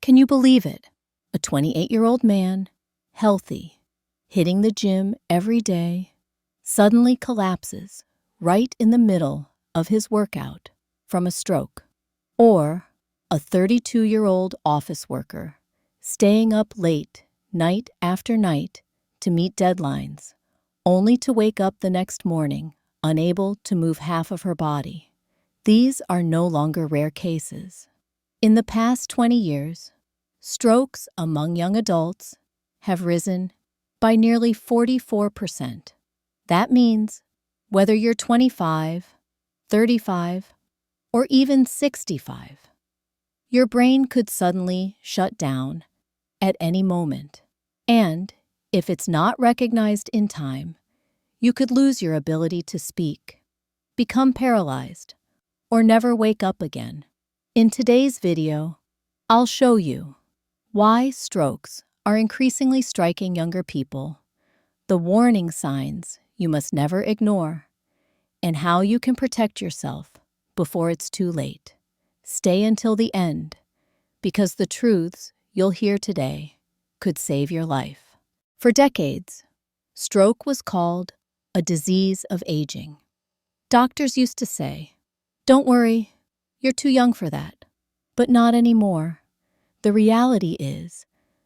Can you believe it? A 28-year-old man, healthy, hitting the gym every day, suddenly collapses right in the middle of his workout from a stroke. Or a 32-year-old office worker staying up late night after night to meet deadlines, only to wake up the next morning unable to move half of her body. These are no longer rare cases. In the past 20 years, strokes among young adults have risen by nearly 44%. That means whether you're 25, 35, or even 65, your brain could suddenly shut down at any moment. And if it's not recognized in time, you could lose your ability to speak, become paralyzed, or never wake up again. In today's video, I'll show you why strokes are increasingly striking younger people, the warning signs you must never ignore, and how you can protect yourself before it's too late. Stay until the end, because the truths you'll hear today could save your life. For decades, stroke was called a disease of aging. Doctors used to say, "Don't worry, you're too young for that." But not anymore. The reality is,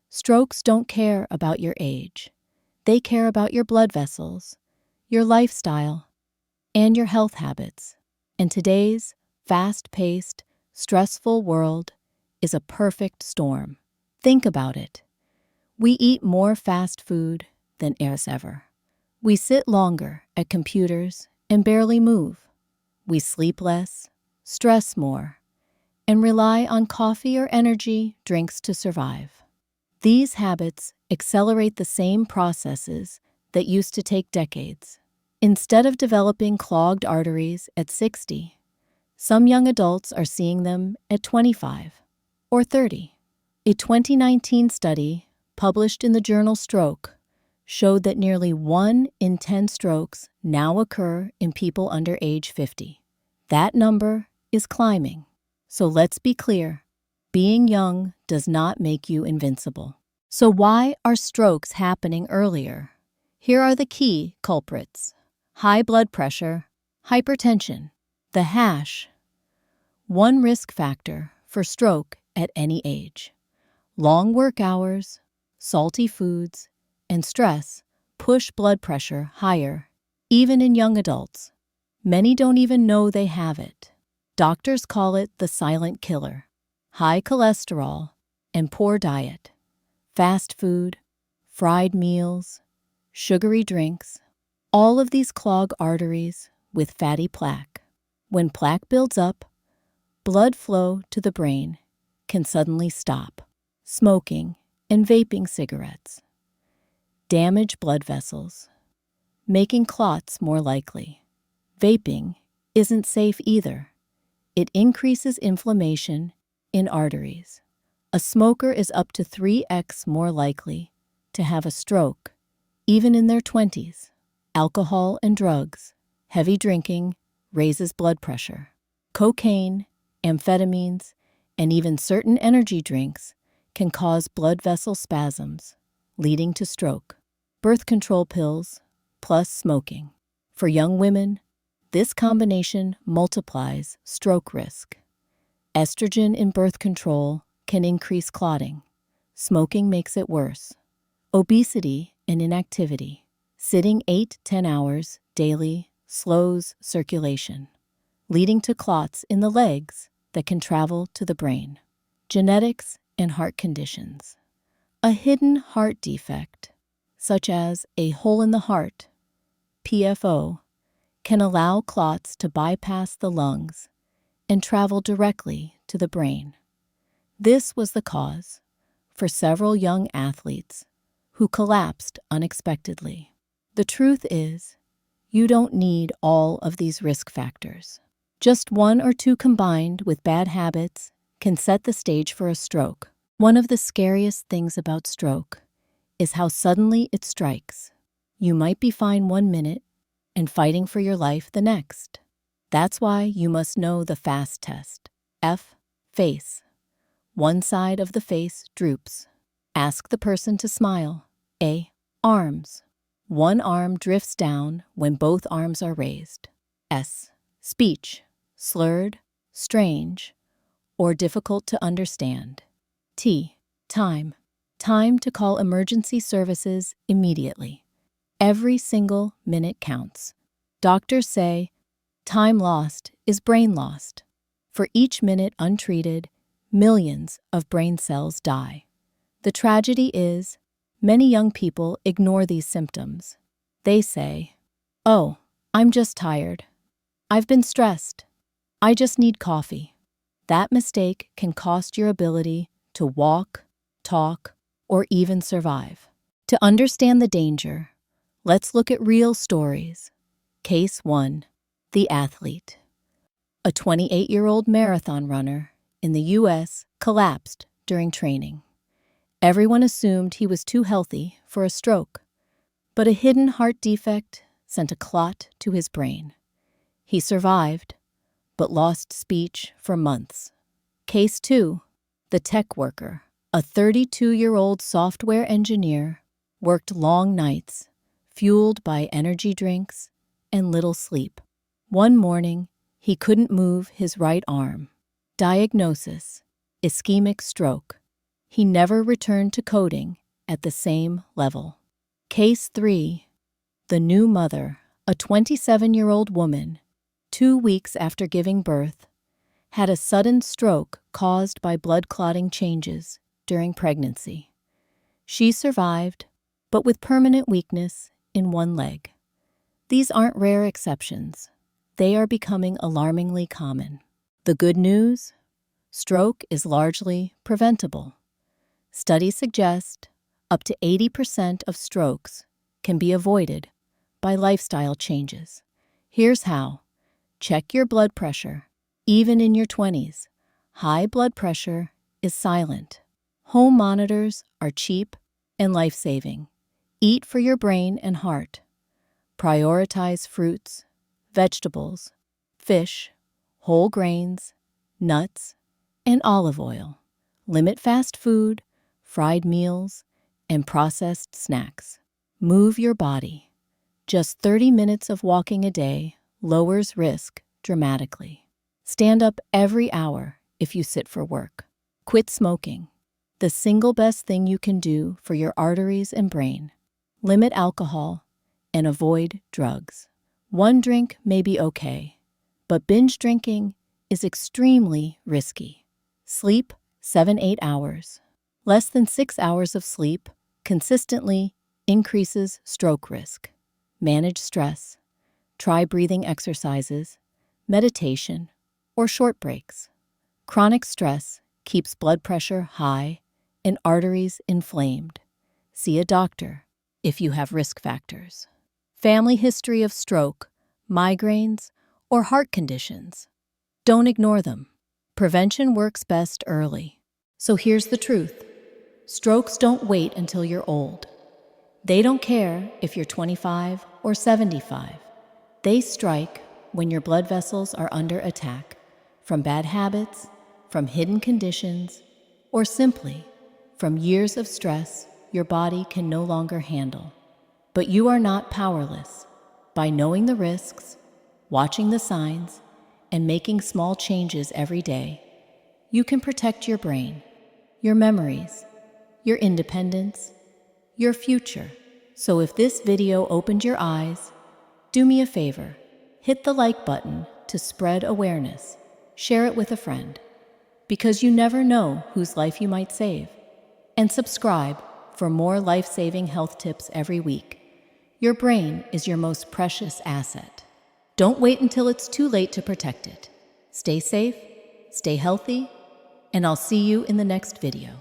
strokes don't care about your age. They care about your blood vessels, your lifestyle, and your health habits. And today's fast-paced, stressful world is a perfect storm. Think about it. We eat more fast food than ever. We sit longer at computers and barely move. We sleep less, stress more, and rely on coffee or energy drinks to survive. These habits accelerate the same processes that used to take decades. Instead of developing clogged arteries at 60, some young adults are seeing them at 25 or 30. A 2019 study published in the journal Stroke showed that nearly 1 in 10 strokes now occur in people under age 50. That number is climbing. So let's be clear, being young does not make you invincible. So why are strokes happening earlier? Here are the key culprits: high blood pressure, hypertension, the hash, one risk factor for stroke at any age. Long work hours, salty foods, and stress push blood pressure higher, even in young adults. Many don't even know they have it. Doctors call it the silent killer. High cholesterol and poor diet, fast food, fried meals, sugary drinks, all of these clog arteries with fatty plaque. When plaque builds up, blood flow to the brain can suddenly stop. Smoking and vaping cigarettes damage blood vessels, making clots more likely. Vaping isn't safe either. It increases inflammation in arteries. A smoker is up to 3x more likely to have a stroke, even in their 20s. Alcohol and drugs, heavy drinking, raises blood pressure. Cocaine, amphetamines, and even certain energy drinks can cause blood vessel spasms, leading to stroke. Birth control pills, plus smoking. For young women, this combination multiplies stroke risk. Estrogen in birth control can increase clotting. Smoking makes it worse. Obesity and inactivity. Sitting 8-10 hours daily slows circulation, leading to clots in the legs that can travel to the brain. Genetics and heart conditions. A hidden heart defect, such as a hole in the heart, PFO, can allow clots to bypass the lungs and travel directly to the brain. This was the cause for several young athletes who collapsed unexpectedly. The truth is, you don't need all of these risk factors. Just one or two combined with bad habits can set the stage for a stroke. One of the scariest things about stroke is how suddenly it strikes. You might be fine 1 minute and fighting for your life the next. That's why you must know the FAST test. F, face. One side of the face droops. Ask the person to smile. A. Arms. One arm drifts down when both arms are raised. S. Speech. Slurred, strange, or difficult to understand. T. Time. Time to call emergency services immediately. Every single minute counts. Doctors say time lost is brain lost. For each minute untreated, millions of brain cells die. The tragedy is, many young people ignore these symptoms. They say, "Oh, I'm just tired. I've been stressed. I just need coffee." That mistake can cost your ability to walk, talk, or even survive. To understand the danger, let's look at real stories. Case 1. The athlete. A 28-year-old marathon runner in the U.S. collapsed during training. Everyone assumed he was too healthy for a stroke, but a hidden heart defect sent a clot to his brain. He survived, but lost speech for months. Case 2. The tech worker. A 32-year-old software engineer worked long nights, fueled by energy drinks and little sleep. One morning, he couldn't move his right arm. Diagnosis: ischemic stroke. He never returned to coding at the same level. Case 3. The new mother. A 27-year-old woman, 2 weeks after giving birth, had a sudden stroke caused by blood clotting changes during pregnancy. She survived, but with permanent weakness in one leg. These aren't rare exceptions. They are becoming alarmingly common. The good news? Stroke is largely preventable. Studies suggest up to 80% of strokes can be avoided by lifestyle changes. Here's how. Check your blood pressure. Even in your 20s, high blood pressure is silent. Home monitors are cheap and life-saving. Eat for your brain and heart. Prioritize fruits, vegetables, fish, whole grains, nuts, and olive oil. Limit fast food, fried meals, and processed snacks. Move your body. Just 30 minutes of walking a day lowers risk dramatically. Stand up every hour if you sit for work. Quit smoking. The single best thing you can do for your arteries and brain. Limit alcohol and avoid drugs. One drink may be okay, but binge drinking is extremely risky. Sleep 7-8 hours. Less than 6 hours of sleep consistently increases stroke risk. Manage stress. Try breathing exercises, meditation, or short breaks. Chronic stress keeps blood pressure high and arteries inflamed. See a doctor if you have risk factors. Family history of stroke, migraines, or heart conditions. Don't ignore them. Prevention works best early. So here's the truth. Strokes don't wait until you're old. They don't care if you're 25 or 75. They strike when your blood vessels are under attack from bad habits, from hidden conditions, or simply from years of stress your body can no longer handle. But you are not powerless. By knowing the risks, watching the signs, and making small changes every day, you can protect your brain, your memories, your independence, your future. So if this video opened your eyes, do me a favor. Hit the like button to spread awareness. Share it with a friend, because you never know whose life you might save. And subscribe for more life-saving health tips every week. Your brain is your most precious asset. Don't wait until it's too late to protect it. Stay safe, stay healthy, and I'll see you in the next video.